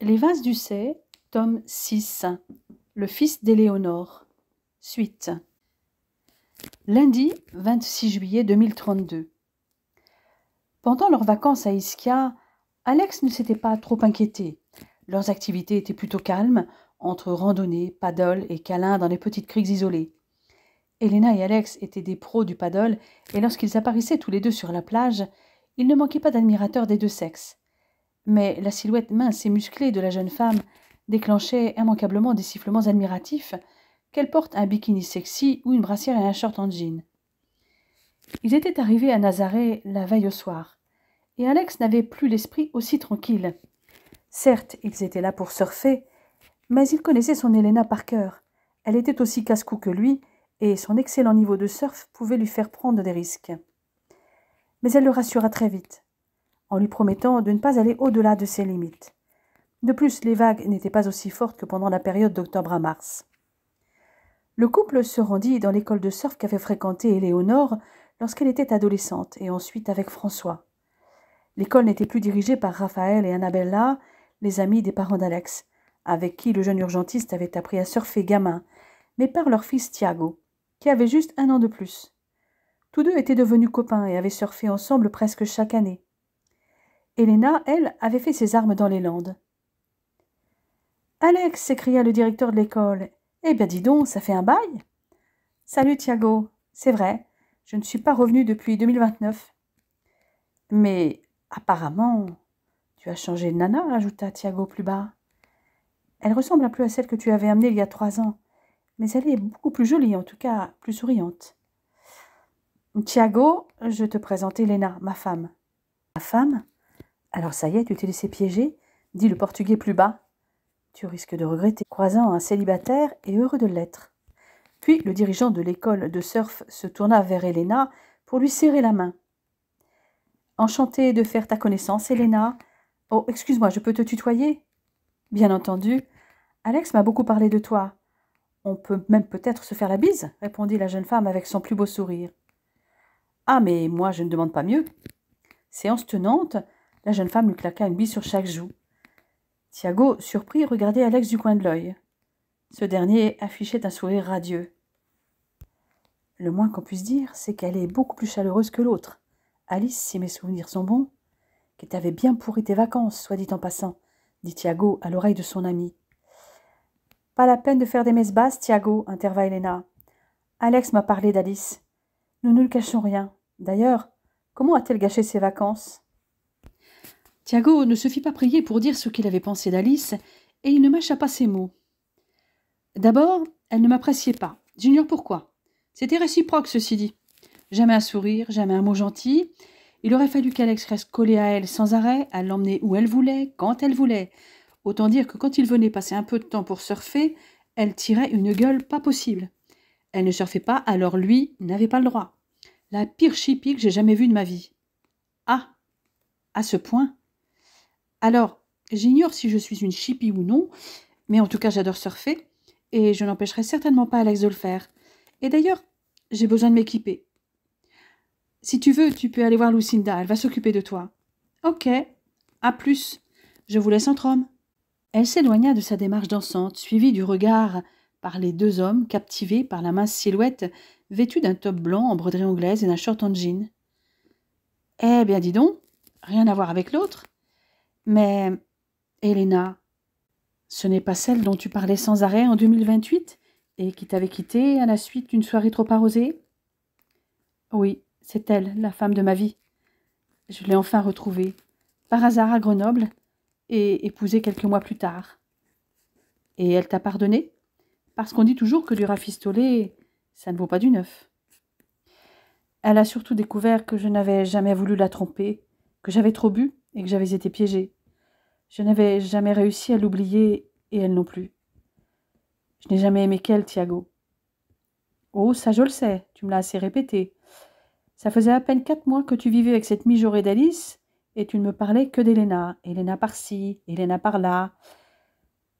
Les Vases du Cey, tome 6. Le fils d'Éléonore. Suite. Lundi 26 juillet 2032. Pendant leurs vacances à Ischia, Alex ne s'était pas trop inquiété. Leurs activités étaient plutôt calmes, entre randonnées, paddle et câlins dans les petites criques isolées. Elena et Alex étaient des pros du paddle et lorsqu'ils apparaissaient tous les deux sur la plage, il ne manquait pas d'admirateurs des deux sexes. Mais la silhouette mince et musclée de la jeune femme déclenchait immanquablement des sifflements admiratifs, qu'elle porte un bikini sexy ou une brassière et un short en jean. Ils étaient arrivés à Nazaré la veille au soir, et Alex n'avait plus l'esprit aussi tranquille. Certes, ils étaient là pour surfer, mais il connaissait son Elena par cœur. Elle était aussi casse-cou que lui, et son excellent niveau de surf pouvait lui faire prendre des risques. Mais elle le rassura très vite, en lui promettant de ne pas aller au-delà de ses limites. De plus, les vagues n'étaient pas aussi fortes que pendant la période d'octobre à mars. Le couple se rendit dans l'école de surf qu'avait fréquentée Éléonore lorsqu'elle était adolescente, et ensuite avec François. L'école n'était plus dirigée par Raphaël et Annabella, les amis des parents d'Alex, avec qui le jeune urgentiste avait appris à surfer gamin, mais par leur fils Thiago, qui avait juste 1 an de plus. Tous deux étaient devenus copains et avaient surfé ensemble presque chaque année. Elena, elle, avait fait ses armes dans les Landes. « Alex !» s'écria le directeur de l'école. « Eh bien, dis donc, ça fait un bail !»« Salut, Thiago. C'est vrai, je ne suis pas revenu depuis 2029. »« Mais apparemment, tu as changé de nana, » ajouta Thiago plus bas. « Elle ressemble un peu à celle que tu avais amenée il y a 3 ans, mais elle est beaucoup plus jolie, en tout cas plus souriante. »« Thiago, je te présente Elena, ma femme. »« Ma femme ? Alors ça y est, tu t'es laissé piéger ?» dit le Portugais plus bas. « Tu risques de regretter, croisant un célibataire et heureux de l'être. » Puis le dirigeant de l'école de surf se tourna vers Elena pour lui serrer la main. « Enchanté de faire ta connaissance, Elena. Oh, excuse-moi, je peux te tutoyer ? » ?»« Bien entendu. Alex m'a beaucoup parlé de toi. On peut même peut-être se faire la bise, » répondit la jeune femme avec son plus beau sourire. « Ah, mais moi, je ne demande pas mieux. » Séance tenante, la jeune femme lui claqua une bise sur chaque joue. Thiago, surpris, regardait Alex du coin de l'œil. Ce dernier affichait un sourire radieux. « Le moins qu'on puisse dire, c'est qu'elle est beaucoup plus chaleureuse que l'autre. Alice, si mes souvenirs sont bons, qui t'avait bien pourri tes vacances, soit dit en passant, » dit Thiago à l'oreille de son ami. « Pas la peine de faire des messes basses, Thiago, » intervint Elena. « Alex m'a parlé d'Alice. Nous ne lui cachons rien. D'ailleurs, comment a-t-elle gâché ses vacances ?» Thiago ne se fit pas prier pour dire ce qu'il avait pensé d'Alice, et il ne mâcha pas ses mots. D'abord, elle ne m'appréciait pas. J'ignore pourquoi. C'était réciproque, ceci dit. Jamais un sourire, jamais un mot gentil. Il aurait fallu qu'Alex reste collé à elle sans arrêt, à l'emmener où elle voulait, quand elle voulait. Autant dire que quand il venait passer un peu de temps pour surfer, elle tirait une gueule pas possible. Elle ne surfait pas, alors lui n'avait pas le droit. La pire chipie que j'ai jamais vue de ma vie. Ah, à ce point. Alors, j'ignore si je suis une chipie ou non, mais en tout cas j'adore surfer, et je n'empêcherai certainement pas Alex de le faire. Et d'ailleurs, j'ai besoin de m'équiper. Si tu veux, tu peux aller voir Lucinda, elle va s'occuper de toi. Ok, à plus. Je vous laisse entre hommes. Elle s'éloigna de sa démarche dansante, suivie du regard par les 2 hommes, captivés par la mince silhouette vêtue d'un top blanc en broderie anglaise et d'un short en jean. Eh bien, dis donc, rien à voir avec l'autre. Mais, Elena, ce n'est pas celle dont tu parlais sans arrêt en 2028 et qui t'avait quitté à la suite d'une soirée trop arrosée ? Oui, c'est elle, la femme de ma vie. Je l'ai enfin retrouvée, par hasard à Grenoble, et épousée quelques mois plus tard. Et elle t'a pardonné ? Parce qu'on dit toujours que du rafistolé, ça ne vaut pas du neuf. Elle a surtout découvert que je n'avais jamais voulu la tromper, que j'avais trop bu et que j'avais été piégée. Je n'avais jamais réussi à l'oublier, et elle non plus. Je n'ai jamais aimé qu'elle, Thiago. Oh, ça je le sais, tu me l'as assez répété. Ça faisait à peine 4 mois que tu vivais avec cette mijaurée d'Alice, et tu ne me parlais que d'Elena. Elena par-ci, Elena par-là.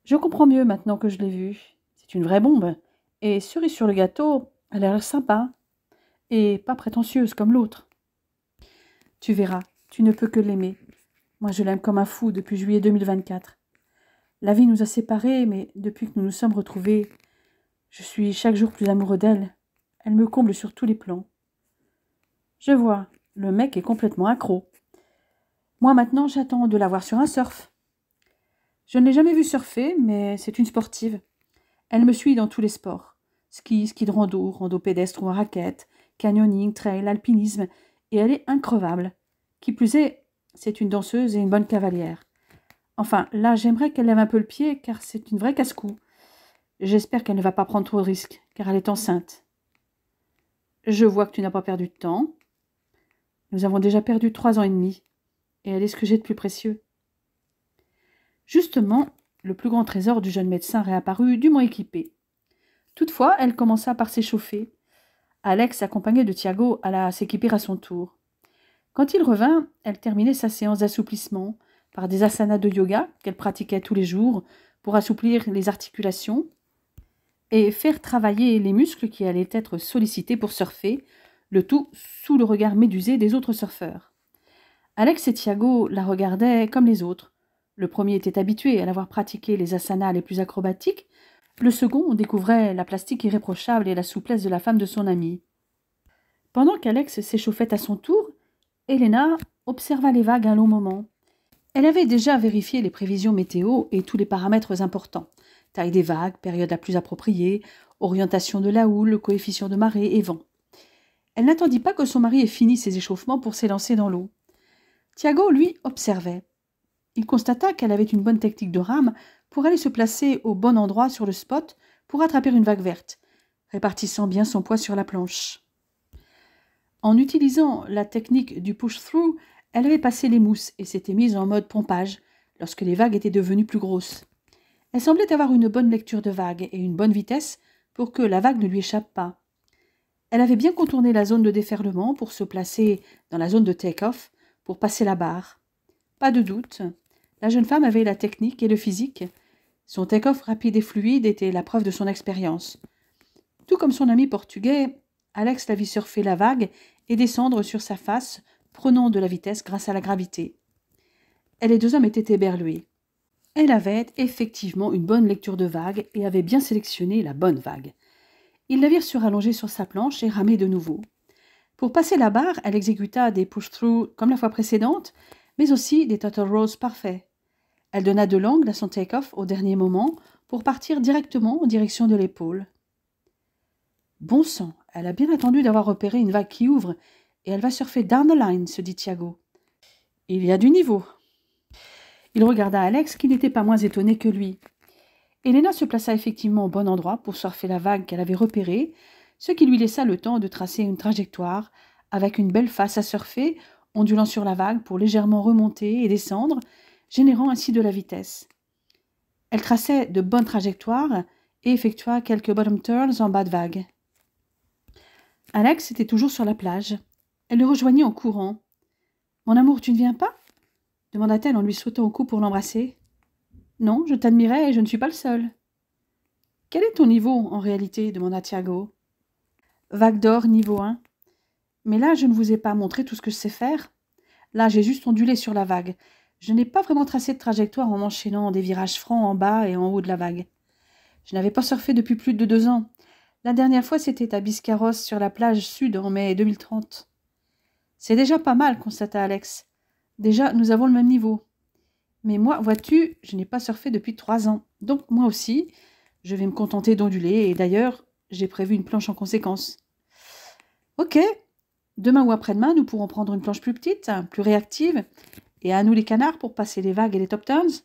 Je comprends mieux maintenant que je l'ai vue. C'est une vraie bombe. Et cerise sur le gâteau, elle a l'air sympa. Et pas prétentieuse comme l'autre. Tu verras, tu ne peux que l'aimer. Moi, je l'aime comme un fou depuis juillet 2024. La vie nous a séparés, mais depuis que nous nous sommes retrouvés, je suis chaque jour plus amoureux d'elle. Elle me comble sur tous les plans. Je vois, le mec est complètement accro. Moi maintenant, j'attends de la voir sur un surf. Je ne l'ai jamais vue surfer, mais c'est une sportive. Elle me suit dans tous les sports. Ski, ski de rando pédestre ou à raquette, canyoning, trail, alpinisme, et elle est increvable. Qui plus est, c'est une danseuse et une bonne cavalière. Enfin, là, j'aimerais qu'elle lève un peu le pied, car c'est une vraie casse-cou. J'espère qu'elle ne va pas prendre trop de risques, car elle est enceinte. Je vois que tu n'as pas perdu de temps. Nous avons déjà perdu 3 ans et demi, et elle est ce que j'ai de plus précieux. Justement, le plus grand trésor du jeune médecin réapparut dûment équipé. Toutefois, elle commença par s'échauffer. Alex, accompagné de Thiago, alla s'équiper à son tour. Quand il revint, elle terminait sa séance d'assouplissement par des asanas de yoga qu'elle pratiquait tous les jours pour assouplir les articulations et faire travailler les muscles qui allaient être sollicités pour surfer, le tout sous le regard médusé des autres surfeurs. Alex et Thiago la regardaient comme les autres. Le premier était habitué à l'avoir pratiqué les asanas les plus acrobatiques, le second découvrait la plastique irréprochable et la souplesse de la femme de son ami. Pendant qu'Alex s'échauffait à son tour, Elena observa les vagues un long moment. Elle avait déjà vérifié les prévisions météo et tous les paramètres importants. Taille des vagues, période la plus appropriée, orientation de la houle, coefficient de marée et vent. Elle n'attendit pas que son mari ait fini ses échauffements pour s'élancer dans l'eau. Thiago, lui, observait. Il constata qu'elle avait une bonne technique de rame pour aller se placer au bon endroit sur le spot pour attraper une vague verte, répartissant bien son poids sur la planche. En utilisant la technique du push-through, elle avait passé les mousses et s'était mise en mode pompage lorsque les vagues étaient devenues plus grosses. Elle semblait avoir une bonne lecture de vagues et une bonne vitesse pour que la vague ne lui échappe pas. Elle avait bien contourné la zone de déferlement pour se placer dans la zone de take-off pour passer la barre. Pas de doute, la jeune femme avait la technique et le physique. Son take-off rapide et fluide était la preuve de son expérience. Tout comme son ami portugais, Alex la vit surfer la vague et descendre sur sa face, prenant de la vitesse grâce à la gravité. Et les deux hommes étaient éberlués. Elle avait effectivement une bonne lecture de vague et avait bien sélectionné la bonne vague. Ils la virent se rallonger sur sa planche et ramer de nouveau. Pour passer la barre, elle exécuta des push-through comme la fois précédente, mais aussi des total rolls parfaits. Elle donna de l'angle à son take-off au dernier moment pour partir directement en direction de l'épaule. Bon sang, elle a bien attendu d'avoir repéré une vague qui ouvre, et elle va surfer down the line, se dit Thiago. Il y a du niveau. Il regarda Alex, qui n'était pas moins étonné que lui. Elena se plaça effectivement au bon endroit pour surfer la vague qu'elle avait repérée, ce qui lui laissa le temps de tracer une trajectoire, avec une belle face à surfer, ondulant sur la vague pour légèrement remonter et descendre, générant ainsi de la vitesse. Elle traçait de bonnes trajectoires et effectua quelques bottom turns en bas de vague. Alex était toujours sur la plage. Elle le rejoignit en courant. « Mon amour, tu ne viens pas ?» demanda-t-elle en lui sautant au cou pour l'embrasser. « Non, je t'admirais et je ne suis pas le seul. »« Quel est ton niveau, en réalité ?» demanda Thiago. « Vague d'or, niveau 1. Mais là, je ne vous ai pas montré tout ce que je sais faire. Là, j'ai juste ondulé sur la vague. Je n'ai pas vraiment tracé de trajectoire en m'enchaînant des virages francs en bas et en haut de la vague. Je n'avais pas surfé depuis plus de 2 ans. La dernière fois, c'était à Biscarrosse, sur la plage sud, en mai 2030. « C'est déjà pas mal, constata Alex. Déjà, nous avons le même niveau. Mais moi, vois-tu, je n'ai pas surfé depuis 3 ans. Donc, moi aussi, je vais me contenter d'onduler. Et d'ailleurs, j'ai prévu une planche en conséquence. »« Ok. Demain ou après-demain, nous pourrons prendre une planche plus petite, plus réactive, et à nous les canards pour passer les vagues et les top turns.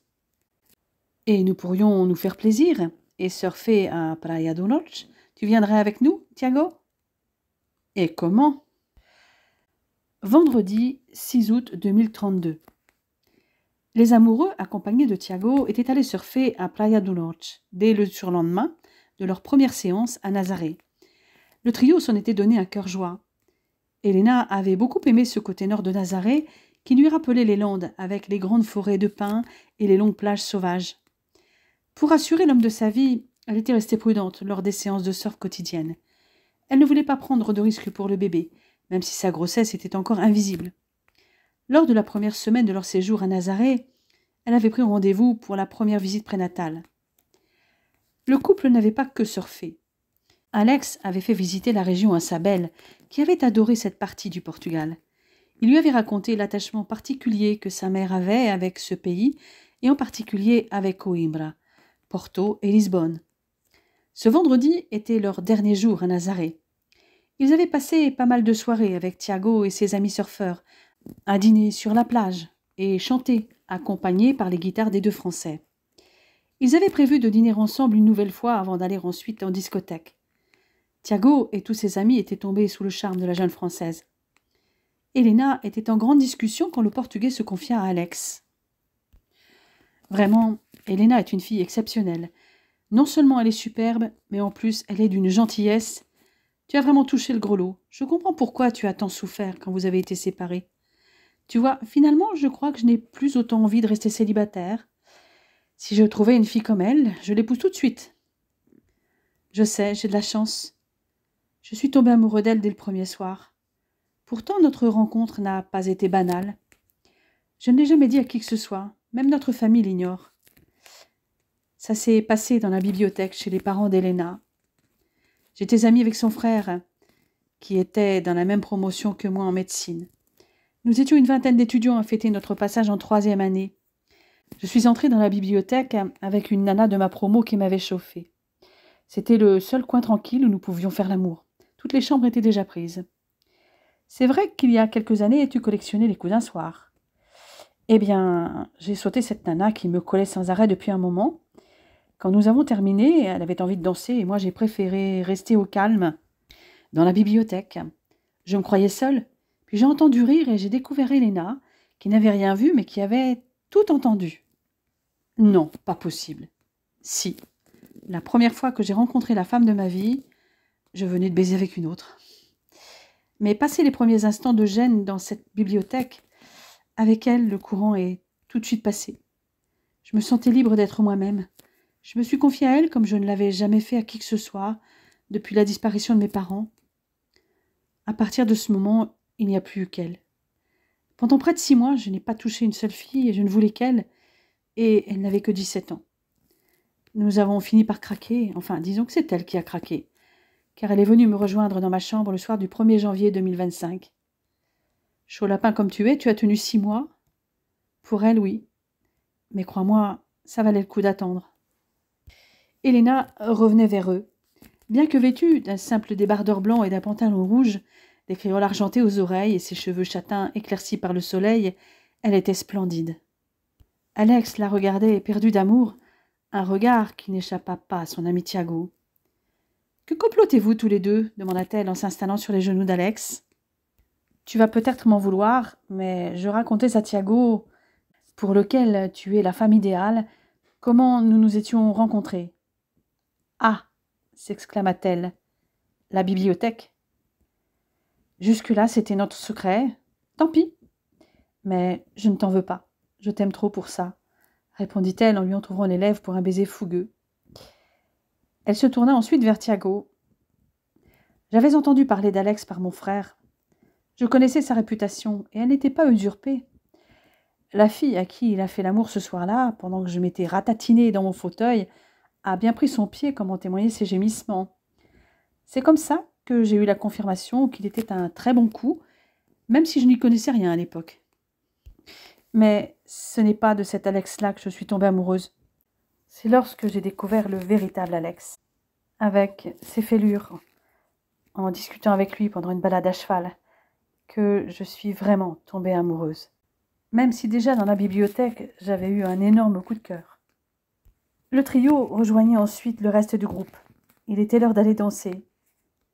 Et nous pourrions nous faire plaisir et surfer à Praia do Norte. Tu viendrais avec nous, Thiago ? » ?»« Et comment ?» Vendredi 6 août 2032. Les amoureux, accompagnés de Thiago, étaient allés surfer à Praia do Norte dès le surlendemain de leur première séance à Nazaré. Le trio s'en était donné un cœur joie. Elena avait beaucoup aimé ce côté nord de Nazaré qui lui rappelait les Landes avec les grandes forêts de pins et les longues plages sauvages. Pour assurer l'homme de sa vie, elle était restée prudente lors des séances de surf quotidiennes. Elle ne voulait pas prendre de risques pour le bébé, même si sa grossesse était encore invisible. Lors de la première semaine de leur séjour à Nazaré, Elle avait pris rendez-vous pour la première visite prénatale. Le couple n'avait pas que surfé. Alex avait fait visiter la région à sa belle, qui avait adoré cette partie du Portugal. Il lui avait raconté l'attachement particulier que sa mère avait avec ce pays, et en particulier avec Coimbra, Porto et Lisbonne. Ce vendredi était leur dernier jour à Nazaré. Ils avaient passé pas mal de soirées avec Tiago et ses amis surfeurs, à dîner sur la plage et chanter, accompagnés par les guitares des deux Français. Ils avaient prévu de dîner ensemble une nouvelle fois avant d'aller ensuite en discothèque. Tiago et tous ses amis étaient tombés sous le charme de la jeune Française. Helena était en grande discussion quand le Portugais se confia à Alex. Vraiment, Helena est une fille exceptionnelle. Non seulement elle est superbe, mais en plus elle est d'une gentillesse. Tu as vraiment touché le gros lot. Je comprends pourquoi tu as tant souffert quand vous avez été séparés. Tu vois, finalement, je crois que je n'ai plus autant envie de rester célibataire. Si je trouvais une fille comme elle, je l'épouse tout de suite. Je sais, j'ai de la chance. Je suis tombée amoureux d'elle dès le premier soir. Pourtant, notre rencontre n'a pas été banale. Je ne l'ai jamais dit à qui que ce soit, même notre famille l'ignore. Ça s'est passé dans la bibliothèque chez les parents d'Helena. J'étais amie avec son frère, qui était dans la même promotion que moi en médecine. Nous étions une vingtaine d'étudiants à fêter notre passage en 3e année. Je suis entrée dans la bibliothèque avec une nana de ma promo qui m'avait chauffée. C'était le seul coin tranquille où nous pouvions faire l'amour. Toutes les chambres étaient déjà prises. C'est vrai qu'il y a quelques années, tu collectionnais les coups d'un soir. Eh bien, j'ai sauté cette nana qui me collait sans arrêt depuis un moment. Quand nous avons terminé, elle avait envie de danser et moi j'ai préféré rester au calme dans la bibliothèque. Je me croyais seule, puis j'ai entendu rire et j'ai découvert Helena, qui n'avait rien vu mais qui avait tout entendu. Non, pas possible. Si. La première fois que j'ai rencontré la femme de ma vie, je venais de baiser avec une autre. Mais passé les premiers instants de gêne dans cette bibliothèque, avec elle, le courant est tout de suite passé. Je me sentais libre d'être moi-même. Je me suis confiée à elle comme je ne l'avais jamais fait à qui que ce soit depuis la disparition de mes parents. À partir de ce moment, il n'y a plus eu qu'elle. Pendant près de 6 mois, je n'ai pas touché une seule fille et je ne voulais qu'elle, et elle n'avait que 17 ans. Nous avons fini par craquer, enfin disons que c'est elle qui a craqué, car elle est venue me rejoindre dans ma chambre le soir du 1er janvier 2025. Chaud lapin comme tu es, tu as tenu 6 mois. Pour elle, oui. Mais crois-moi, ça valait le coup d'attendre. Helena revenait vers eux. Bien que vêtue d'un simple débardeur blanc et d'un pantalon rouge, des créoles argentés aux oreilles et ses cheveux châtains éclaircis par le soleil, elle était splendide. Alex la regardait éperdu d'amour, un regard qui n'échappa pas à son ami Tiago. « Que complotez-vous tous les deux » demanda-t-elle en s'installant sur les genoux d'Alex. « Tu vas peut-être m'en vouloir, mais je racontais à Tiago, pour lequel tu es la femme idéale, comment nous nous étions rencontrés. »« Ah » s'exclama-t-elle. « La bibliothèque ?» Jusque-là, c'était notre secret. Tant pis. Mais je ne t'en veux pas. Je t'aime trop pour ça, répondit-elle en lui entr'ouvrant les lèvres pour un baiser fougueux. Elle se tourna ensuite vers Tiago. J'avais entendu parler d'Alex par mon frère. Je connaissais sa réputation et elle n'était pas usurpée. La fille à qui il a fait l'amour ce soir-là, pendant que je m'étais ratatinée dans mon fauteuil, a bien pris son pied comme en témoignaient ses gémissements. C'est comme ça que j'ai eu la confirmation qu'il était un très bon coup, même si je n'y connaissais rien à l'époque. Mais ce n'est pas de cet Alex-là que je suis tombée amoureuse. C'est lorsque j'ai découvert le véritable Alex, avec ses fêlures, en discutant avec lui pendant une balade à cheval, que je suis vraiment tombée amoureuse. Même si déjà dans la bibliothèque, j'avais eu un énorme coup de cœur. Le trio rejoignit ensuite le reste du groupe. Il était l'heure d'aller danser,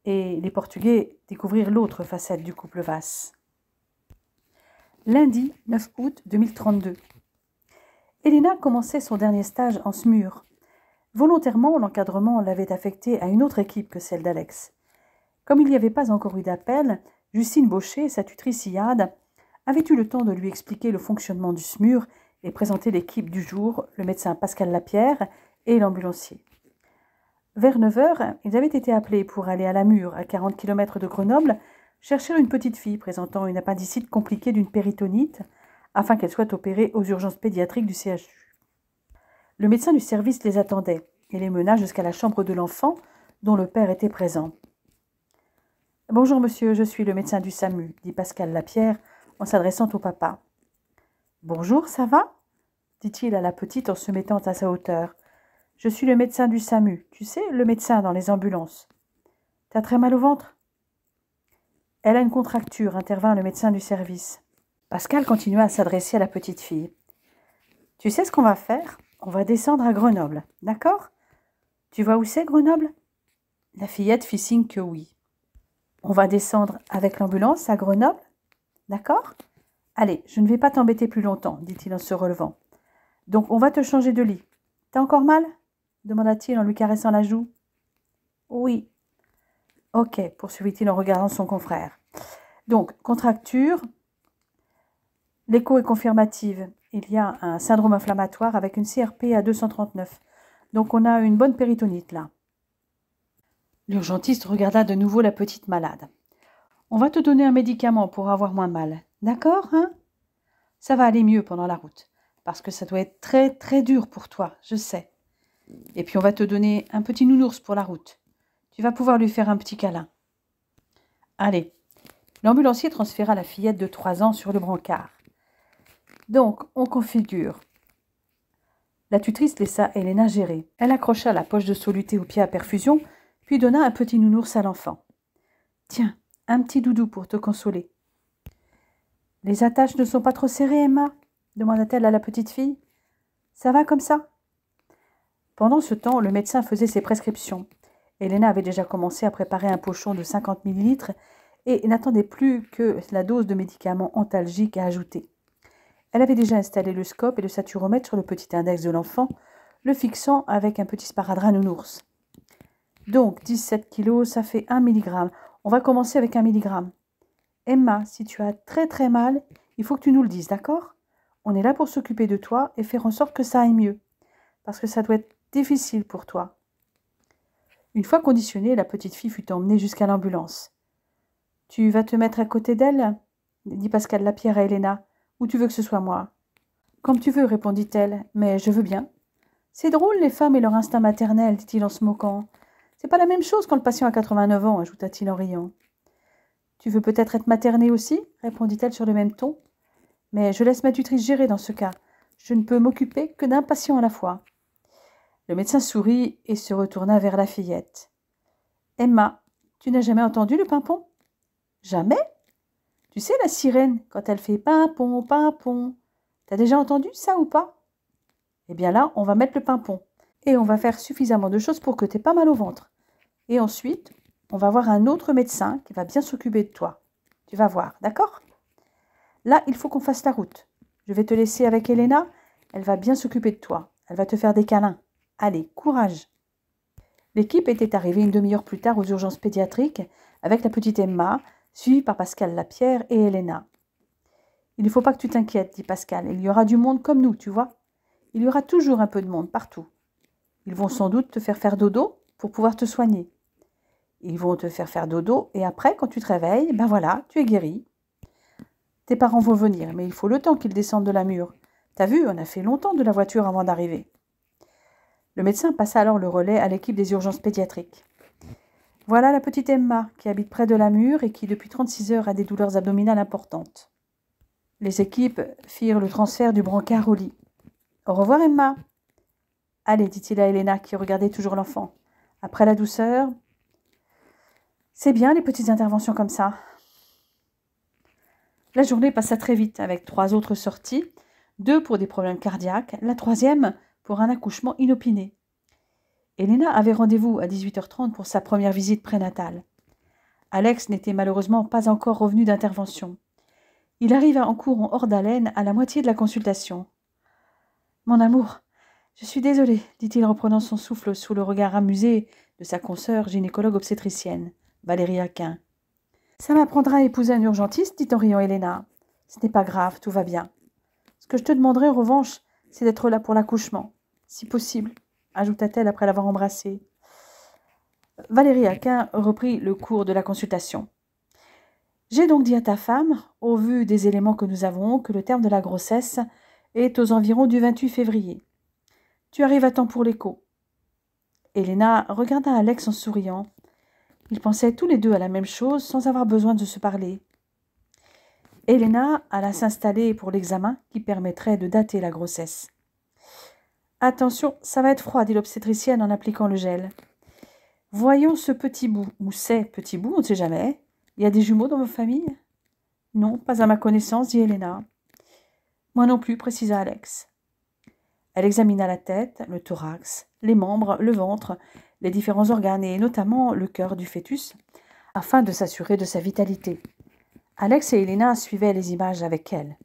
et les Portugais découvrirent l'autre facette du couple Vasse. Lundi 9 août 2032. Helena commençait son dernier stage en SMUR. Volontairement, l'encadrement l'avait affectée à une autre équipe que celle d'Alex. Comme il n'y avait pas encore eu d'appel, Justine Baucher, sa tutrice IAD, avait eu le temps de lui expliquer le fonctionnement du SMUR et présenter l'équipe du jour, le médecin Pascal Lapierre et l'ambulancier. Vers 9 heures, ils avaient été appelés pour aller à la Mure, à 40 km de Grenoble, chercher une petite fille présentant une appendicite compliquée d'une péritonite, afin qu'elle soit opérée aux urgences pédiatriques du CHU. Le médecin du service les attendait et les mena jusqu'à la chambre de l'enfant, dont le père était présent. « Bonjour monsieur, je suis le médecin du SAMU, dit Pascal Lapierre en s'adressant au papa. « Bonjour, ça va ?» dit-il à la petite en se mettant à sa hauteur. « Je suis le médecin du SAMU, tu sais, le médecin dans les ambulances. T'as très mal au ventre ?»« Elle a une contracture, intervint le médecin du service. Pascal continua à s'adresser à la petite fille. « Tu sais ce qu'on va faire ? On va descendre à Grenoble, d'accord ? Tu vois où c'est, Grenoble ?» La fillette fit signe que oui. « On va descendre avec l'ambulance à Grenoble, d'accord ? Allez, je ne vais pas t'embêter plus longtemps, dit-il en se relevant. Donc, on va te changer de lit. T'as encore mal ? Demanda-t-il en lui caressant la joue. Oui. Ok, poursuivit-il en regardant son confrère. Donc, contracture. L'écho est confirmative. Il y a un syndrome inflammatoire avec une CRP à 239. Donc, on a une bonne péritonite là. L'urgentiste regarda de nouveau la petite malade. « On va te donner un médicament pour avoir moins mal. D'accord, hein ? Ça va aller mieux pendant la route, parce que ça doit être très, très dur pour toi, je sais. Et puis on va te donner un petit nounours pour la route. Tu vas pouvoir lui faire un petit câlin. Allez. » L'ambulancier transféra la fillette de 3 ans sur le brancard. Donc, on configure. La tutrice laissa Elena gérer. Elle accrocha la poche de soluté au pied à perfusion, puis donna un petit nounours à l'enfant. « Tiens, un petit doudou pour te consoler. »« Les attaches ne sont pas trop serrées, Emma ?» demanda-t-elle à la petite fille. « Ça va comme ça ?» Pendant ce temps, le médecin faisait ses prescriptions. Elena avait déjà commencé à préparer un pochon de 50 millilitres et n'attendait plus que la dose de médicaments antalgiques à ajouter. Elle avait déjà installé le scope et le saturomètre sur le petit index de l'enfant, le fixant avec un petit sparadrap nounours. Donc, 17 kilos, ça fait 1 milligramme. On va commencer avec 1 milligramme. Emma, si tu as très très mal, il faut que tu nous le dises, d'accord ? On est là pour s'occuper de toi et faire en sorte que ça aille mieux, parce que ça doit être difficile pour toi. Une fois conditionnée, la petite fille fut emmenée jusqu'à l'ambulance. « Tu vas te mettre à côté d'elle ?» dit Pascal Lapierre à Elena. « Ou tu veux que ce soit moi ?»« Comme tu veux, répondit-elle, mais je veux bien. »« C'est drôle, les femmes et leur instinct maternel, dit-il en se moquant. C'est pas la même chose quand le patient a 89 ans, ajouta-t-il en riant. Tu veux peut-être être maternée aussi, répondit-elle sur le même ton. Mais je laisse ma tutrice gérer dans ce cas. Je ne peux m'occuper que d'un patient à la fois. Le médecin sourit et se retourna vers la fillette. Emma, tu n'as jamais entendu le pimpon? Jamais? Tu sais la sirène, quand elle fait pimpon, pimpon. T'as déjà entendu ça ou pas? Eh bien là, on va mettre le pimpon. Et on va faire suffisamment de choses pour que t'aies pas mal au ventre. Et ensuite, on va voir un autre médecin qui va bien s'occuper de toi. Tu vas voir, d'accord? Là, il faut qu'on fasse la route. Je vais te laisser avec Elena. Elle va bien s'occuper de toi. Elle va te faire des câlins. Allez, courage. L'équipe était arrivée une demi-heure plus tard aux urgences pédiatriques avec la petite Emma, suivie par Pascal Lapierre et Elena. « Il ne faut pas que tu t'inquiètes, dit Pascal. Il y aura du monde comme nous, tu vois. Il y aura toujours un peu de monde partout. Ils vont sans doute te faire dodo pour pouvoir te soigner. Ils vont te faire dodo et après, quand tu te réveilles, ben voilà, tu es guéri. Tes parents vont venir, mais il faut le temps qu'ils descendent de la mûre. T'as vu, on a fait longtemps de la voiture avant d'arriver. » Le médecin passa alors le relais à l'équipe des urgences pédiatriques. Voilà la petite Emma, qui habite près de la mûre et qui, depuis 36 heures, a des douleurs abdominales importantes. Les équipes firent le transfert du brancard au lit. « Au revoir, Emma. »« Allez, dit-il à Elena, qui regardait toujours l'enfant. Après la douceur. C'est bien, les petites interventions comme ça. » La journée passa très vite, avec 3 autres sorties, 2 pour des problèmes cardiaques, la 3e pour un accouchement inopiné. Elena avait rendez-vous à 18h30 pour sa première visite prénatale. Alex n'était malheureusement pas encore revenu d'intervention. Il arriva en courant hors d'haleine à la moitié de la consultation. « Mon amour, je suis désolée, dit-il en reprenant son souffle sous le regard amusé de sa consoeur gynécologue obstétricienne, Valérie Aquin. « Ça m'apprendra à épouser un urgentiste, dit en riant Elena. Ce n'est pas grave, tout va bien. Ce que je te demanderai en revanche, c'est d'être là pour l'accouchement, si possible, ajouta-t-elle après l'avoir embrassé. Valérie Aquin reprit le cours de la consultation. J'ai donc dit à ta femme, au vu des éléments que nous avons, que le terme de la grossesse est aux environs du 28 février. Tu arrives à temps pour l'écho. Elena regarda Alex en souriant. Ils pensaient tous les deux à la même chose sans avoir besoin de se parler. Elena alla s'installer pour l'examen qui permettrait de dater la grossesse. « Attention, ça va être froid, dit l'obstétricienne en appliquant le gel. Voyons ce petit bout, ou ces petits bouts, on ne sait jamais. Il y a des jumeaux dans vos familles ? Non, pas à ma connaissance, dit Elena. Moi non plus, précisa Alex. Elle examina la tête, le thorax, les membres, le ventre, les différents organes et notamment le cœur du fœtus, afin de s'assurer de sa vitalité. Alex et Elena suivaient les images avec elle.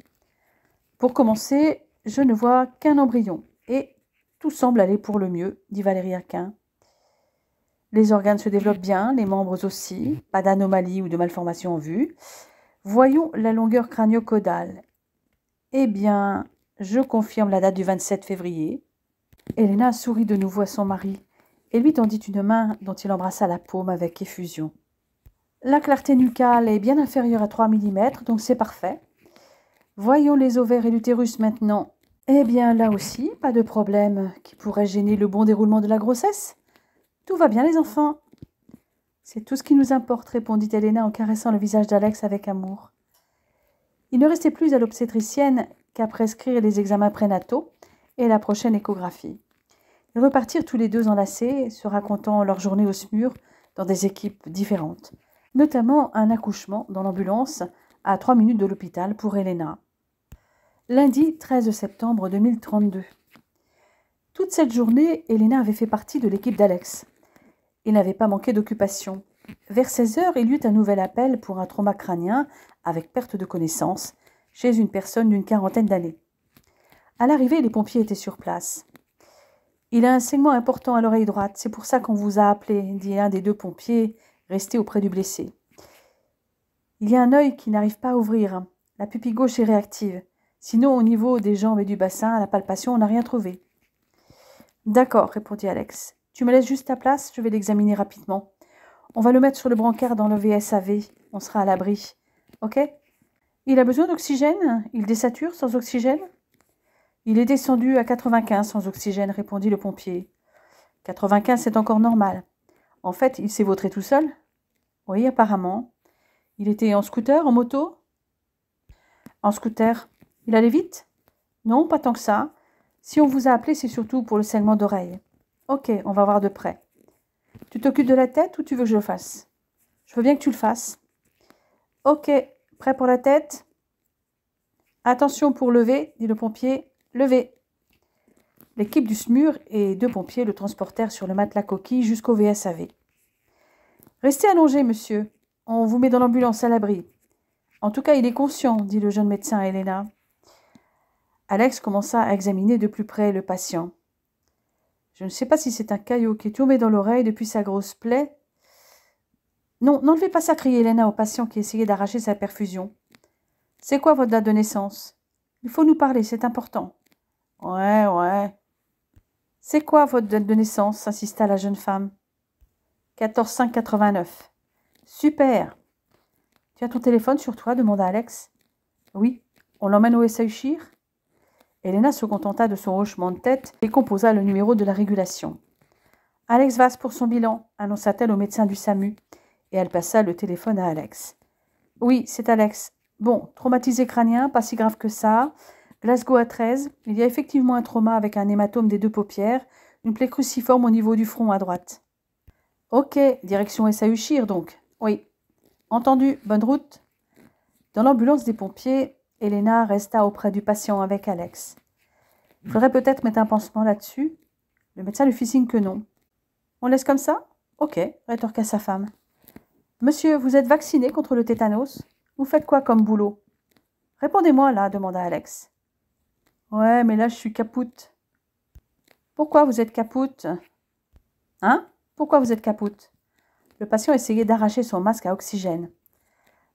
Pour commencer, je ne vois qu'un embryon, et tout semble aller pour le mieux, dit Valérie Aquin. Les organes se développent bien, les membres aussi, pas d'anomalie ou de malformation en vue. Voyons la longueur crânio-caudale. Eh bien, je confirme la date du 27 février. Elena sourit de nouveau à son mari et lui tendit une main dont il embrassa la paume avec effusion. La clarté nucale est bien inférieure à 3 mm, donc c'est parfait. Voyons les ovaires et l'utérus maintenant. Eh bien, là aussi, pas de problème qui pourrait gêner le bon déroulement de la grossesse. Tout va bien, les enfants. C'est tout ce qui nous importe, répondit Elena en caressant le visage d'Alex avec amour. Il ne restait plus à l'obstétricienne qu'à prescrire les examens prénataux et la prochaine échographie. Ils repartirent tous les deux enlacés, se racontant leur journée au SMUR dans des équipes différentes, notamment un accouchement dans l'ambulance à 3 minutes de l'hôpital pour Elena. Lundi 13 septembre 2032. Toute cette journée, Elena avait fait partie de l'équipe d'Alex. Il n'avait pas manqué d'occupation. Vers 16 heures, il y eut un nouvel appel pour un trauma crânien avec perte de connaissance chez une personne d'une 40aine d'années. À l'arrivée, les pompiers étaient sur place. « Il a un saignement important à l'oreille droite, c'est pour ça qu'on vous a appelé », dit un des 2 pompiers restés auprès du blessé. « Il y a un œil qui n'arrive pas à ouvrir. La pupille gauche est réactive. Sinon, au niveau des jambes et du bassin, à la palpation, on n'a rien trouvé. »« D'accord, » répondit Alex. « Tu me laisses juste ta place, je vais l'examiner rapidement. On va le mettre sur le brancard dans le VSAV. On sera à l'abri. Ok ? Il a besoin d'oxygène ? Il désature sans oxygène ? Il est descendu à 95 sans oxygène, répondit le pompier. 95, c'est encore normal. En fait, il s'est vautré tout seul ? Oui, apparemment. Il était en scooter, en moto ? En scooter. Il allait vite ? Non, pas tant que ça. Si on vous a appelé, c'est surtout pour le saignement d'oreille. Ok, on va voir de près. Tu t'occupes de la tête ou tu veux que je le fasse ? Je veux bien que tu le fasses. Ok, prêt pour la tête ? Attention pour lever, dit le pompier. Levez. L'équipe du SMUR et 2 pompiers le transportèrent sur le matelas coquille jusqu'au VSAV. Restez allongé, monsieur. On vous met dans l'ambulance à l'abri. En tout cas, il est conscient, dit le jeune médecin à Elena. Alex commença à examiner de plus près le patient. Je ne sais pas si c'est un caillot qui est tombé dans l'oreille depuis sa grosse plaie. Non, n'enlevez pas ça, criait Elena au patient qui essayait d'arracher sa perfusion. C'est quoi votre date de naissance ? Il faut nous parler, c'est important. Ouais. C'est quoi votre date de naissance ? Insista la jeune femme. 14/5/89. Super. Tu as ton téléphone sur toi ? Demanda Alex. Oui. On l'emmène au SAU Chir ? Elena se contenta de son hochement de tête et composa le numéro de la régulation. Alex Vasse pour son bilan, annonça-t-elle au médecin du SAMU, et elle passa le téléphone à Alex. Oui, c'est Alex. Bon, traumatisé crânien, pas si grave que ça. Glasgow à 13. Il y a effectivement un trauma avec un hématome des 2 paupières, une plaie cruciforme au niveau du front à droite. Ok, direction SAU Chir donc. Oui. Entendu, bonne route. Dans l'ambulance des pompiers, Elena resta auprès du patient avec Alex. Il faudrait peut-être mettre un pansement là-dessus. Le médecin lui fit signe que non. On laisse comme ça ? Ok, rétorqua sa femme. Monsieur, vous êtes vacciné contre le tétanos ? Vous faites quoi comme boulot ? Répondez-moi là, demanda Alex. Ouais, mais là je suis capoute. Pourquoi vous êtes capoute ? Hein ? Pourquoi vous êtes capoute ? Le patient essayait d'arracher son masque à oxygène.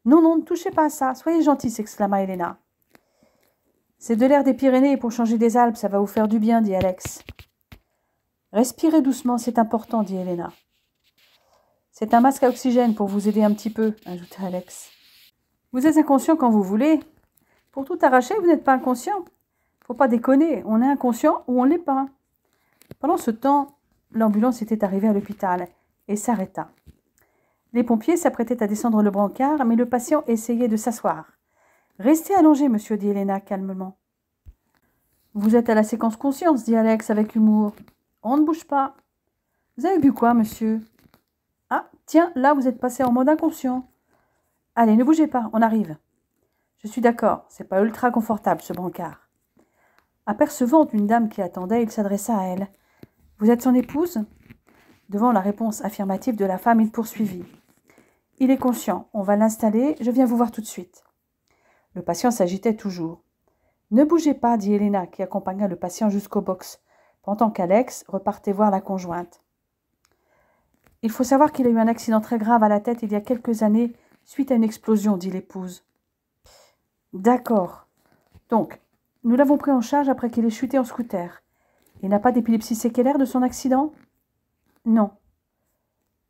Non, ne touchez pas à ça, soyez gentil, s'exclama Elena. C'est de l'air des Pyrénées pour changer des Alpes, ça va vous faire du bien, dit Alex. Respirez doucement, c'est important, dit Elena. C'est un masque à oxygène pour vous aider un petit peu, ajouta Alex. Vous êtes inconscient quand vous voulez. Pour tout arracher, vous n'êtes pas inconscient. Faut pas déconner, on est inconscient ou on l'est pas. Pendant ce temps, l'ambulance était arrivée à l'hôpital et s'arrêta. Les pompiers s'apprêtaient à descendre le brancard, mais le patient essayait de s'asseoir. « Restez allongé, monsieur, dit Helena calmement. « Vous êtes à la séquence conscience, dit Alex avec humour. « On ne bouge pas. »« Vous avez bu quoi, monsieur ?»« Ah, tiens, là, vous êtes passé en mode inconscient. »« Allez, ne bougez pas, on arrive. »« Je suis d'accord, c'est pas ultra confortable, ce brancard. » Apercevant une dame qui attendait, il s'adressa à elle. « Vous êtes son épouse ?» Devant la réponse affirmative de la femme, il poursuivit. « Il est conscient, on va l'installer, je viens vous voir tout de suite. » Le patient s'agitait toujours. « Ne bougez pas, dit Helena, qui accompagna le patient jusqu'au box, pendant qu'Alex repartait voir la conjointe. « Il faut savoir qu'il a eu un accident très grave à la tête il y a quelques années, suite à une explosion, dit l'épouse. »« D'accord. Donc, nous l'avons pris en charge après qu'il ait chuté en scooter. Il n'a pas d'épilepsie séquelaire de son accident ? Non.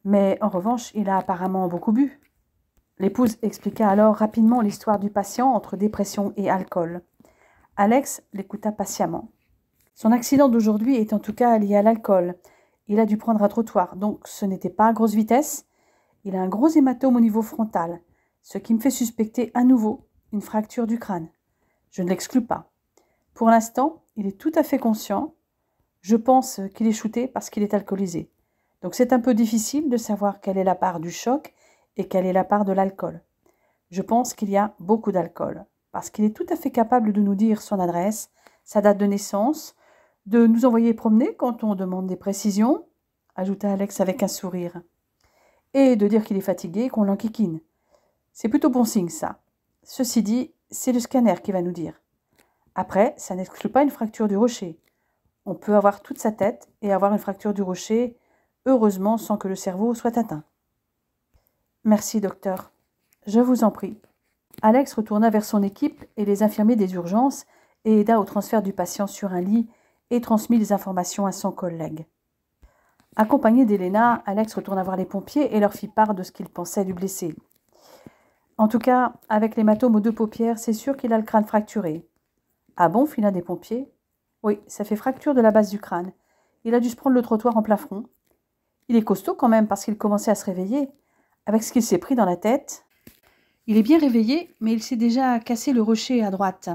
Mais en revanche, il a apparemment beaucoup bu. » L'épouse expliqua alors rapidement l'histoire du patient entre dépression et alcool. Alex l'écouta patiemment. Son accident d'aujourd'hui est en tout cas lié à l'alcool. Il a dû prendre un trottoir, donc ce n'était pas à grosse vitesse. Il a un gros hématome au niveau frontal, ce qui me fait suspecter à nouveau une fracture du crâne. Je ne l'exclus pas. Pour l'instant, il est tout à fait conscient. Je pense qu'il est shooté parce qu'il est alcoolisé. Donc c'est un peu difficile de savoir quelle est la part du choc et quelle est la part de l'alcool. Je pense qu'il y a beaucoup d'alcool, parce qu'il est tout à fait capable de nous dire son adresse, sa date de naissance, de nous envoyer promener quand on demande des précisions, ajouta Alex avec un sourire, et de dire qu'il est fatigué, qu'on l'enquiquine. C'est plutôt bon signe, ça. Ceci dit, c'est le scanner qui va nous dire. Après, ça n'exclut pas une fracture du rocher. On peut avoir toute sa tête et avoir une fracture du rocher, heureusement sans que le cerveau soit atteint. Merci, docteur. Je vous en prie. Alex retourna vers son équipe et les infirmiers des urgences et aida au transfert du patient sur un lit et transmit les informations à son collègue. Accompagné d'Helena, Alex retourna voir les pompiers et leur fit part de ce qu'il pensait du blessé. En tout cas, avec l'hématome aux 2 paupières, c'est sûr qu'il a le crâne fracturé. Ah bon, fit l'un des pompiers. Oui, ça fait fracture de la base du crâne. Il a dû se prendre le trottoir en plein front. Il est costaud quand même parce qu'il commençait à se réveiller. Avec ce qu'il s'est pris dans la tête. Il est bien réveillé, mais il s'est déjà cassé le rocher à droite.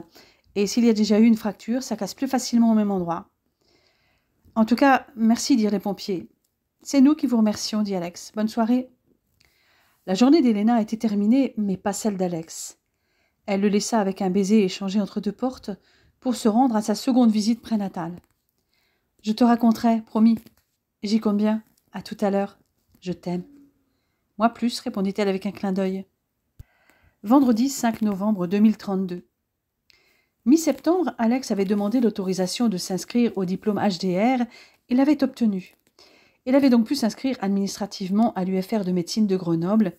Et s'il y a déjà eu une fracture, ça casse plus facilement au même endroit. En tout cas, merci, dirent les pompiers. C'est nous qui vous remercions, dit Alex. Bonne soirée. La journée d'Helena était terminée, mais pas celle d'Alex. Elle le laissa avec un baiser échangé entre 2 portes pour se rendre à sa seconde visite prénatale. Je te raconterai, promis. J'y compte bien. À tout à l'heure. Je t'aime. Moi plus, répondit-elle avec un clin d'œil. Vendredi 5 novembre 2032. Mi-septembre, Alex avait demandé l'autorisation de s'inscrire au diplôme HDR et l'avait obtenu. Il avait donc pu s'inscrire administrativement à l'UFR de médecine de Grenoble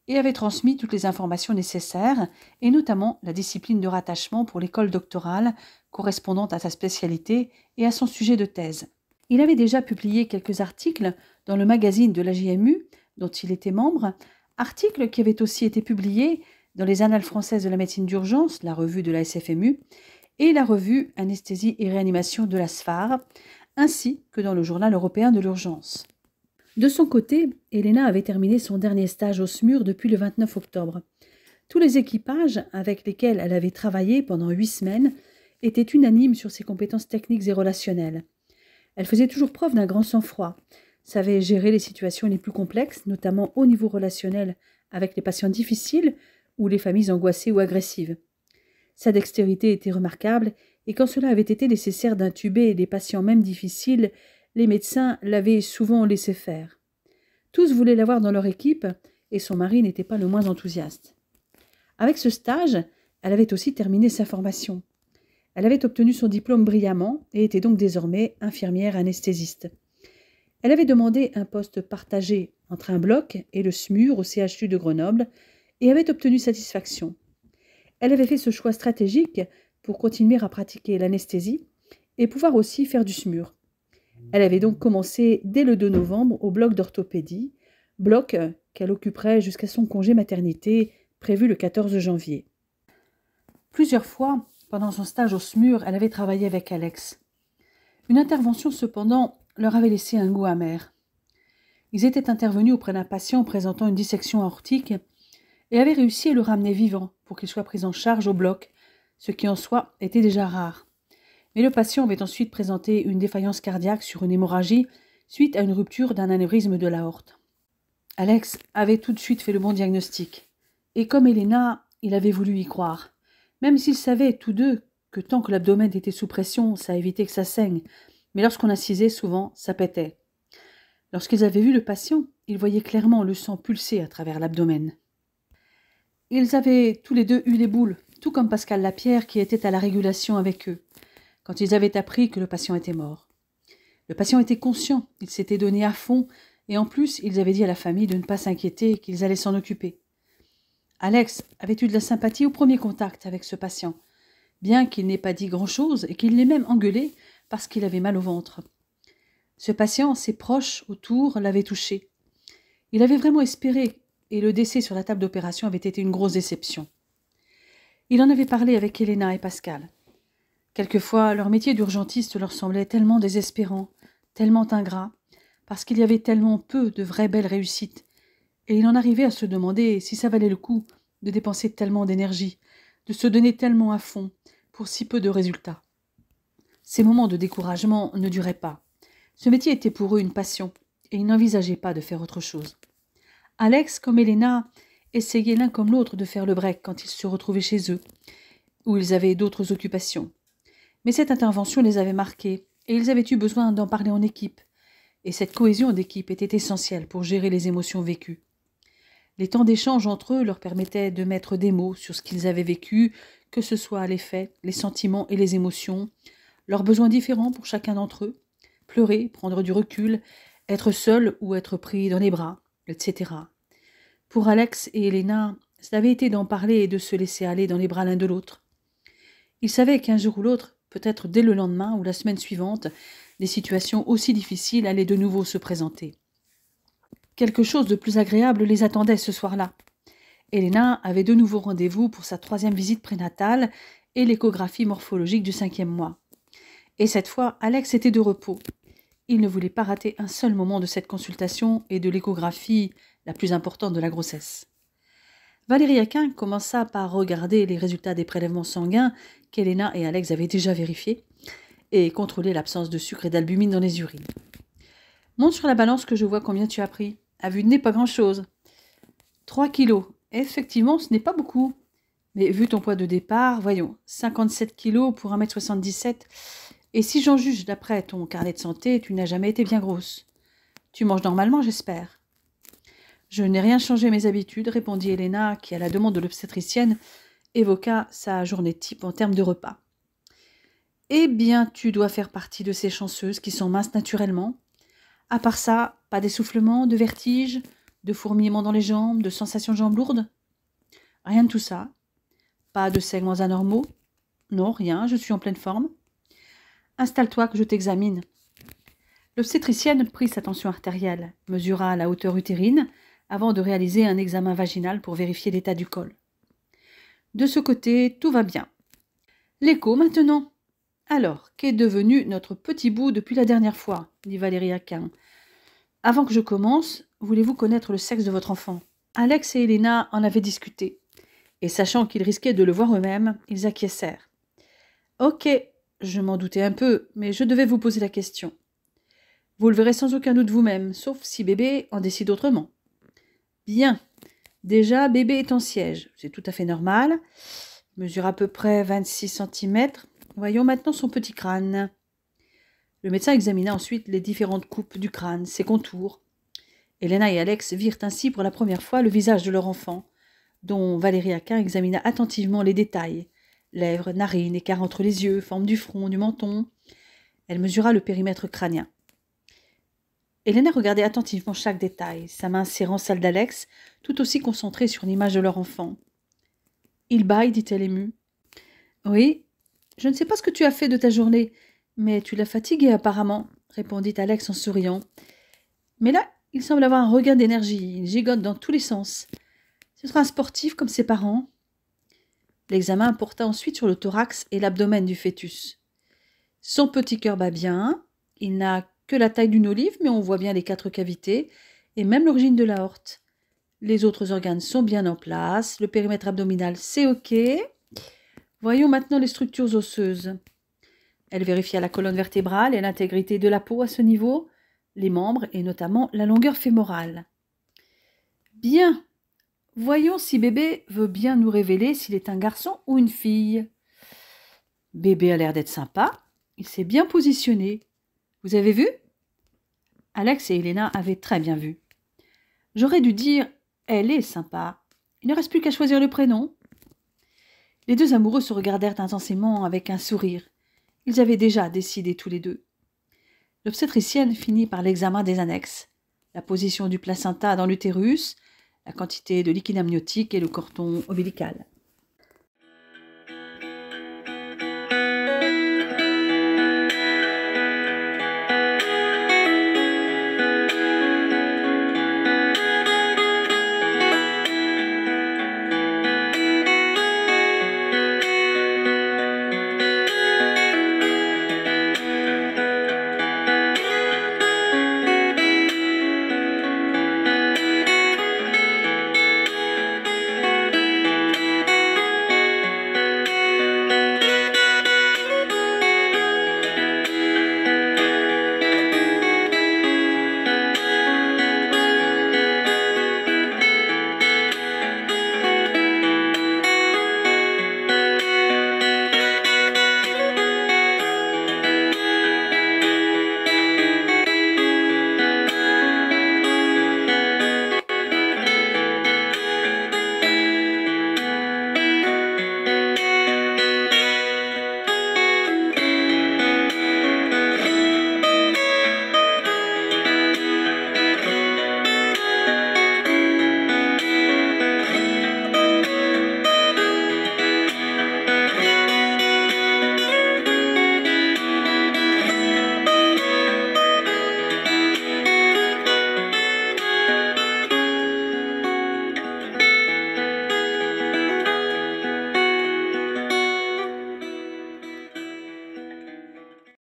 et avait transmis toutes les informations nécessaires, et notamment la discipline de rattachement pour l'école doctorale correspondant à sa spécialité et à son sujet de thèse. Il avait déjà publié quelques articles dans le magazine de la JMU, dont il était membre, articles qui avaient aussi été publiés dans les Annales françaises de la médecine d'urgence, la revue de la SFMU, et la revue Anesthésie et réanimation de la SFAR, ainsi que dans le journal européen de l'urgence. De son côté, Helena avait terminé son dernier stage au SMUR depuis le 29 octobre. Tous les équipages avec lesquels elle avait travaillé pendant 8 semaines étaient unanimes sur ses compétences techniques et relationnelles. Elle faisait toujours preuve d'un grand sang-froid, savait gérer les situations les plus complexes, notamment au niveau relationnel avec les patients difficiles ou les familles angoissées ou agressives. Sa dextérité était remarquable, et quand cela avait été nécessaire d'intuber des patients même difficiles, les médecins l'avaient souvent laissé faire. Tous voulaient l'avoir dans leur équipe, et son mari n'était pas le moins enthousiaste. Avec ce stage, elle avait aussi terminé sa formation. Elle avait obtenu son diplôme brillamment et était donc désormais infirmière anesthésiste. Elle avait demandé un poste partagé entre un bloc et le SMUR au CHU de Grenoble et avait obtenu satisfaction. Elle avait fait ce choix stratégique pour continuer à pratiquer l'anesthésie et pouvoir aussi faire du SMUR. Elle avait donc commencé dès le 2 novembre au bloc d'orthopédie, bloc qu'elle occuperait jusqu'à son congé maternité prévu le 14 janvier. Plusieurs fois, pendant son stage au SMUR, elle avait travaillé avec Alex. Une intervention, cependant, leur avait laissé un goût amer. Ils étaient intervenus auprès d'un patient présentant une dissection aortique et avaient réussi à le ramener vivant pour qu'il soit pris en charge au bloc, ce qui en soi était déjà rare. Mais le patient avait ensuite présenté une défaillance cardiaque sur une hémorragie suite à une rupture d'un anévrisme de l'aorte. Alex avait tout de suite fait le bon diagnostic. Et comme Elena, il avait voulu y croire. Même s'ils savaient tous deux que tant que l'abdomen était sous pression, ça évitait que ça saigne. Mais lorsqu'on incisait, souvent, ça pétait. Lorsqu'ils avaient vu le patient, ils voyaient clairement le sang pulser à travers l'abdomen. Ils avaient tous les deux eu les boules, tout comme Pascal Lapierre qui était à la régulation avec eux, quand ils avaient appris que le patient était mort. Le patient était conscient, il s'était donné à fond, et en plus, ils avaient dit à la famille de ne pas s'inquiéter, qu'ils allaient s'en occuper. Alex avait eu de la sympathie au premier contact avec ce patient, bien qu'il n'ait pas dit grand-chose et qu'il l'ait même engueulé parce qu'il avait mal au ventre. Ce patient, ses proches autour l'avaient touché. Il avait vraiment espéré, et le décès sur la table d'opération avait été une grosse déception. Il en avait parlé avec Elena et Pascal. Quelquefois, leur métier d'urgentiste leur semblait tellement désespérant, tellement ingrat, parce qu'il y avait tellement peu de vraies belles réussites, et il en arrivait à se demander si ça valait le coup de dépenser tellement d'énergie, de se donner tellement à fond pour si peu de résultats. Ces moments de découragement ne duraient pas. Ce métier était pour eux une passion, et ils n'envisageaient pas de faire autre chose. Alex, comme Elena, essayaient l'un comme l'autre de faire le break quand ils se retrouvaient chez eux, où ils avaient d'autres occupations. Mais cette intervention les avait marqués, et ils avaient eu besoin d'en parler en équipe. Et cette cohésion d'équipe était essentielle pour gérer les émotions vécues. Les temps d'échange entre eux leur permettaient de mettre des mots sur ce qu'ils avaient vécu, que ce soit les faits, les sentiments et les émotions, leurs besoins différents pour chacun d'entre eux, pleurer, prendre du recul, être seul ou être pris dans les bras, etc. Pour Alex et Elena, ça avait été d'en parler et de se laisser aller dans les bras l'un de l'autre. Ils savaient qu'un jour ou l'autre, peut-être dès le lendemain ou la semaine suivante, des situations aussi difficiles allaient de nouveau se présenter. Quelque chose de plus agréable les attendait ce soir-là. Elena avait de nouveau rendez-vous pour sa 3e visite prénatale et l'échographie morphologique du 5e mois. Et cette fois, Alex était de repos. Il ne voulait pas rater un seul moment de cette consultation et de l'échographie la plus importante de la grossesse. Valérie Aquin commença par regarder les résultats des prélèvements sanguins qu'Elena et Alex avaient déjà vérifiés et contrôler l'absence de sucre et d'albumine dans les urines. « Monte sur la balance que je vois combien tu as pris. À vue de nez, pas grand-chose. 3 kilos. Effectivement, ce n'est pas beaucoup. Mais vu ton poids de départ, voyons, 57 kilos pour 1,77 m. Et si j'en juge d'après ton carnet de santé, tu n'as jamais été bien grosse. Tu manges normalement, j'espère. » « Je n'ai rien changé mes habitudes, répondit Elena, qui, à la demande de l'obstétricienne, évoqua sa journée type en termes de repas. Eh bien, tu dois faire partie de ces chanceuses qui sont minces naturellement. À part ça, pas d'essoufflement, de vertige, de fourmillement dans les jambes, de sensation de jambes lourdes? Rien de tout ça. Pas de saignements anormaux? Non, rien, je suis en pleine forme. Installe-toi que je t'examine. L'obstétricienne prit sa tension artérielle, mesura la hauteur utérine, avant de réaliser un examen vaginal pour vérifier l'état du col. De ce côté, tout va bien. L'écho maintenant. Alors, qu'est devenu notre petit bout depuis la dernière fois, dit Valérie Aquin. Avant que je commence, voulez-vous connaître le sexe de votre enfant? Alex et Elena en avaient discuté, et sachant qu'ils risquaient de le voir eux-mêmes, ils acquiescèrent. Ok, je m'en doutais un peu, mais je devais vous poser la question. Vous le verrez sans aucun doute vous-même, sauf si bébé en décide autrement. Bien. Déjà, bébé est en siège. C'est tout à fait normal. Il mesure à peu près 26 cm. Voyons maintenant son petit crâne. Le médecin examina ensuite les différentes coupes du crâne, ses contours. Elena et Alex virent ainsi pour la première fois le visage de leur enfant, dont Valérie Aquin examina attentivement les détails. Lèvres, narines, écart entre les yeux, forme du front, du menton. Elle mesura le périmètre crânien. Elena regardait attentivement chaque détail, sa main serrant celle d'Alex, tout aussi concentrée sur l'image de leur enfant. « Il baille, dit-elle émue. « Oui, je ne sais pas ce que tu as fait de ta journée, mais tu l'as fatigué apparemment, répondit Alex en souriant. Mais là, il semble avoir un regain d'énergie, il gigote dans tous les sens. Ce sera un sportif comme ses parents. L'examen porta ensuite sur le thorax et l'abdomen du fœtus. Son petit cœur bat bien. Il n'a que la taille d'une olive, mais on voit bien les 4 cavités et même l'origine de l'aorte. Les autres organes sont bien en place. Le périmètre abdominal, c'est OK. Voyons maintenant les structures osseuses. Elle vérifia la colonne vertébrale et l'intégrité de la peau à ce niveau, les membres et notamment la longueur fémorale. Bien. Voyons si bébé veut bien nous révéler s'il est un garçon ou une fille. Bébé a l'air d'être sympa. Il s'est bien positionné. Vous avez vu? Alex et Elena avaient très bien vu. J'aurais dû dire « elle est sympa ». Il ne reste plus qu'à choisir le prénom. Les 2 amoureux se regardèrent intensément avec un sourire. Ils avaient déjà décidé tous les 2. L'obstétricienne finit par l'examen des annexes. La position du placenta dans l'utérus, la quantité de liquide amniotique et le cordon ombilical.